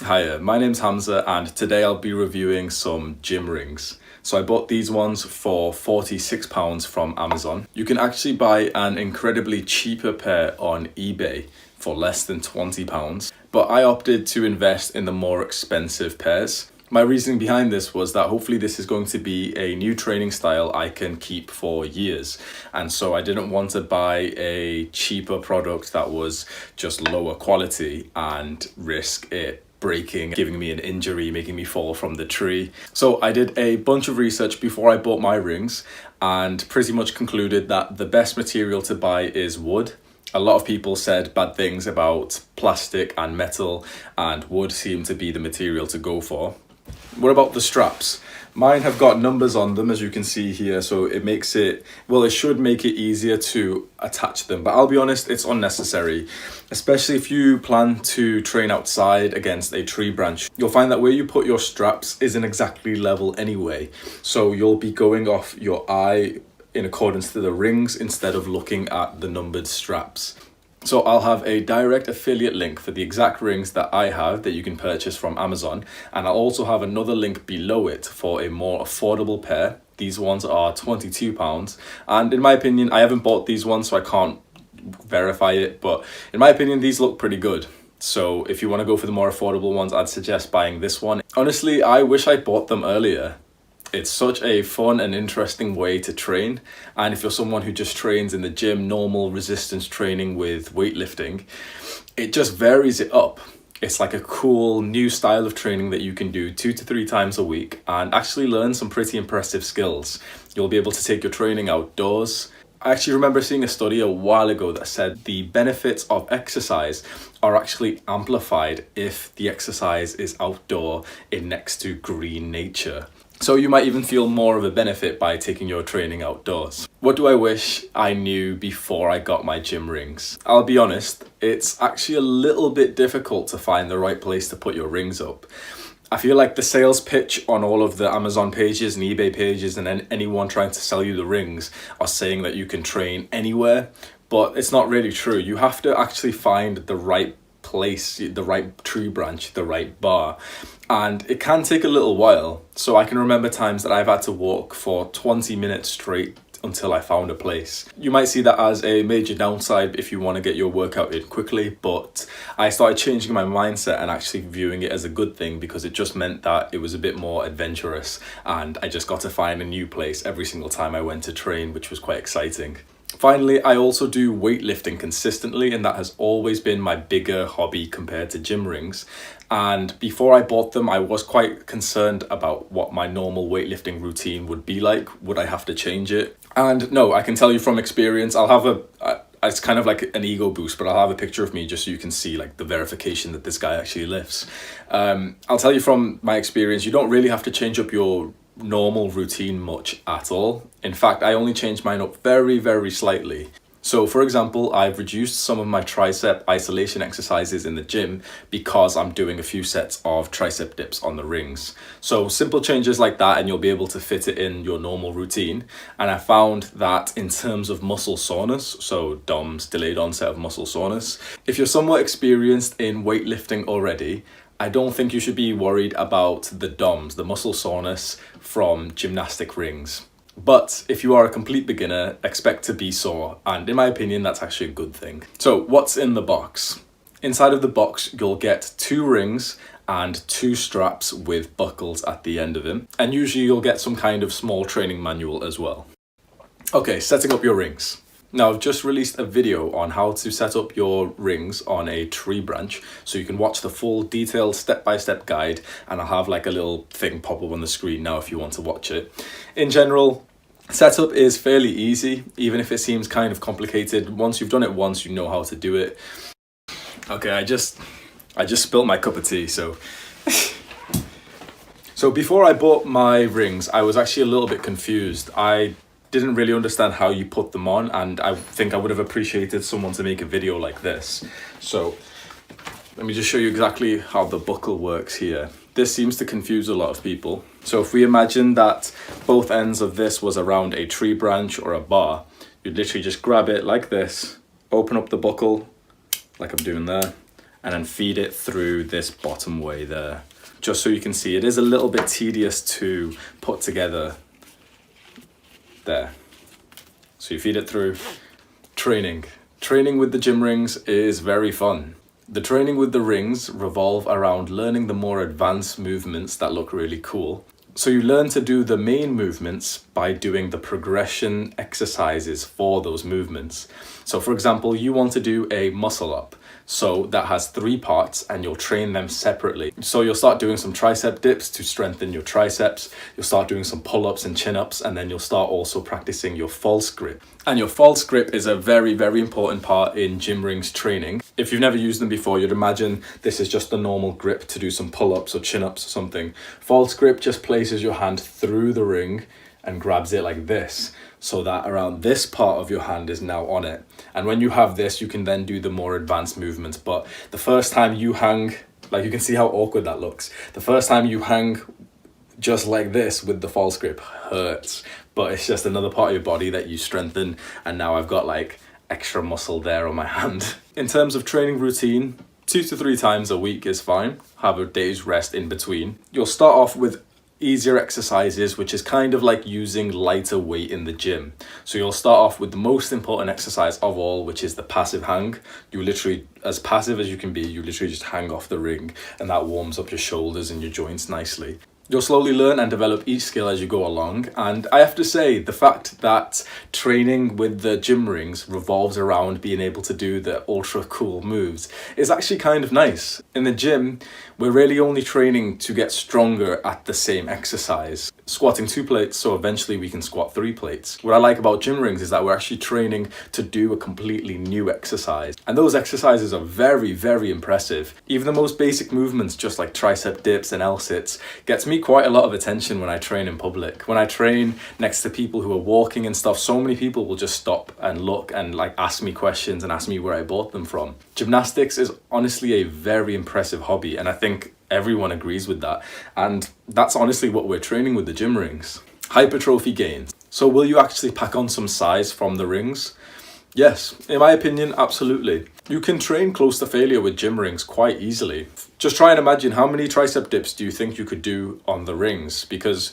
Hiya, my name's Hamza and today I'll be reviewing some gym rings. So I bought these ones for £46 from Amazon. You can actually buy an incredibly cheaper pair on eBay for less than £20, but I opted to invest in the more expensive pairs. My reasoning behind this was that hopefully this is going to be a new training style I can keep for years. And so I didn't want to buy a cheaper product that was just lower quality and risk it breaking, giving me an injury, making me fall from the tree. So I did a bunch of research before I bought my rings and pretty much concluded that the best material to buy is wood. A lot of people said bad things about plastic and metal, and wood seemed to be the material to go for. What about the straps? Mine have got numbers on them, as you can see here, so it makes it, well, it should make it easier to attach them, but I'll be honest, it's unnecessary, especially if you plan to train outside against a tree branch. You'll find that where you put your straps isn't exactly level anyway, so you'll be going off your eye in accordance to the rings instead of looking at the numbered straps. So I'll have a direct affiliate link for the exact rings that I have that you can purchase from Amazon, and I'll also have another link below it for a more affordable pair. These ones are £22, and in my opinion, I haven't bought these ones so I can't verify it, but in my opinion these look pretty good. So if you want to go for the more affordable ones, I'd suggest buying this one. Honestly, I wish I bought them earlier. It's such a fun and interesting way to train, and if you're someone who just trains in the gym, normal resistance training with weightlifting, it just varies it up. It's like a cool new style of training that you can do 2 to 3 times a week and actually learn some pretty impressive skills. You'll be able to take your training outdoors. I actually remember seeing a study a while ago that said the benefits of exercise are actually amplified if the exercise is outdoor in next to green nature. So you might even feel more of a benefit by taking your training outdoors. What do I wish I knew before I got my gym rings? I'll be honest, it's actually a little bit difficult to find the right place to put your rings up. I feel like the sales pitch on all of the Amazon pages and eBay pages and anyone trying to sell you the rings are saying that you can train anywhere, but it's not really true. You have to actually find the right place, the right tree branch, the right bar, and it can take a little while. So I can remember times that I've had to walk for 20 minutes straight until I found a place. You might see that as a major downside if you want to get your workout in quickly, but I started changing my mindset and actually viewing it as a good thing because it just meant that it was a bit more adventurous and I just got to find a new place every single time I went to train, which was quite exciting. Finally, I also do weightlifting consistently, and that has always been my bigger hobby compared to gym rings. And before I bought them, I was quite concerned about what my normal weightlifting routine would be like. Would I have to change it? And no, I can tell you from experience, I'll have it's kind of like an ego boost, but I'll have a picture of me just so you can see like the verification that this guy actually lifts. I'll tell you from my experience, you don't really have to change up your normal routine much at all. In fact, I only changed mine up very, very slightly. So for example, I've reduced some of my tricep isolation exercises in the gym because I'm doing a few sets of tricep dips on the rings. So simple changes like that and you'll be able to fit it in your normal routine. And I found that in terms of muscle soreness, so DOMS, delayed onset of muscle soreness, if you're somewhat experienced in weightlifting already, I don't think you should be worried about the DOMS, the muscle soreness from gymnastic rings. But if you are a complete beginner, expect to be sore, and in my opinion, that's actually a good thing. So what's in the box? Inside of the box, you'll get 2 rings and 2 straps with buckles at the end of them, and usually you'll get some kind of small training manual as well. Okay, setting up your rings. Now, I've just released a video on how to set up your rings on a tree branch, so you can watch the full detailed step-by-step guide, and I'll have like a little thing pop up on the screen now if you want to watch it. In general, setup is fairly easy, even if it seems kind of complicated. Once you've done it once, you know how to do it. Okay, I just spilled my cup of tea, so... So before I bought my rings, I was actually a little bit confused. I didn't really understand how you put them on, and I think I would have appreciated someone to make a video like this. So let me just show you exactly how the buckle works here. This seems to confuse a lot of people. So if we imagine that both ends of this was around a tree branch or a bar, you'd literally just grab it like this, open up the buckle like I'm doing there, and then feed it through this bottom way there. Just so you can see, it is a little bit tedious to put together there. So you feed it through. Training. Training with the gym rings is very fun. The training with the rings revolve around learning the more advanced movements that look really cool. So you learn to do the main movements by doing the progression exercises for those movements. So for example, you want to do a muscle up. So that has 3 parts and you'll train them separately. So you'll start doing some tricep dips to strengthen your triceps. You'll start doing some pull-ups and chin-ups, and then you'll start also practicing your false grip. And your false grip is a very, very important part in gym rings training. If you've never used them before, you'd imagine this is just the normal grip to do some pull-ups or chin-ups or something. False grip just places your hand through the ring and grabs it like this, so that around this part of your hand is now on it. And when you have this, you can then do the more advanced movements. But the first time you hang, like, you can see how awkward that looks. The first time you hang just like this with the false grip hurts, but it's just another part of your body that you strengthen, and now I've got like extra muscle there on my hand. In terms of training routine, 2 to 3 times a week is fine. Have a day's rest in between. You'll start off with easier exercises, which is kind of like using lighter weight in the gym. So you'll start off with the most important exercise of all, which is the passive hang. You literally, as passive as you can be, you literally just hang off the ring, and that warms up your shoulders and your joints nicely. You'll slowly learn and develop each skill as you go along, and I have to say, the fact that training with the gym rings revolves around being able to do the ultra cool moves is actually kind of nice. In the gym, we're really only training to get stronger at the same exercise. Squatting 2 plates, so eventually we can squat 3 plates. What I like about gym rings is that we're actually training to do a completely new exercise. And those exercises are very, very impressive. Even the most basic movements, just like tricep dips and L-sits, gets me quite a lot of attention when I train in public. When I train next to people who are walking and stuff, so many people will just stop and look and like ask me questions and ask me where I bought them from. Gymnastics is honestly a very impressive hobby, and I think everyone agrees with that. And that's honestly what we're training with the gym rings. Hypertrophy gains. So will you actually pack on some size from the rings? Yes, in my opinion, absolutely. You can train close to failure with gym rings quite easily. Just try and imagine how many tricep dips do you think you could do on the rings, because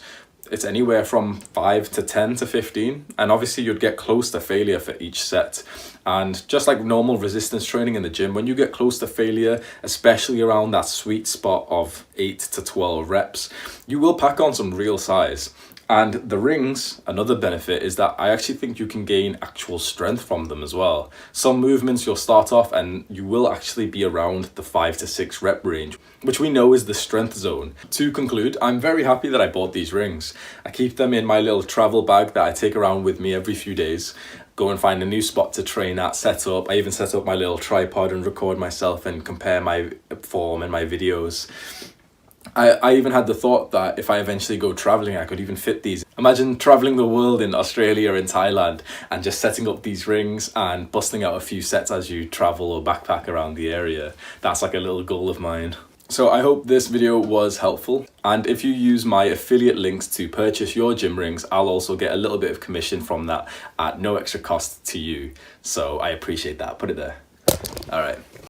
it's anywhere from 5 to 10 to 15, and obviously you'd get close to failure for each set. And just like normal resistance training in the gym, when you get close to failure, especially around that sweet spot of 8 to 12 reps, you will pack on some real size. And the rings, another benefit is that I actually think you can gain actual strength from them as well. Some movements you'll start off and you will actually be around the 5 to 6 rep range, which we know is the strength zone. To conclude, I'm very happy that I bought these rings. I keep them in my little travel bag that I take around with me every few days. Go and find a new spot to train at, set up. I even set up my little tripod and record myself and compare my form and my videos. I even had the thought that if I eventually go traveling, I could even fit these. Imagine traveling the world in Australia or in Thailand and just setting up these rings and busting out a few sets as you travel or backpack around the area. That's like a little goal of mine. So I hope this video was helpful, and if you use my affiliate links to purchase your gym rings, I'll also get a little bit of commission from that at no extra cost to you. So I appreciate that. Put it there. All right.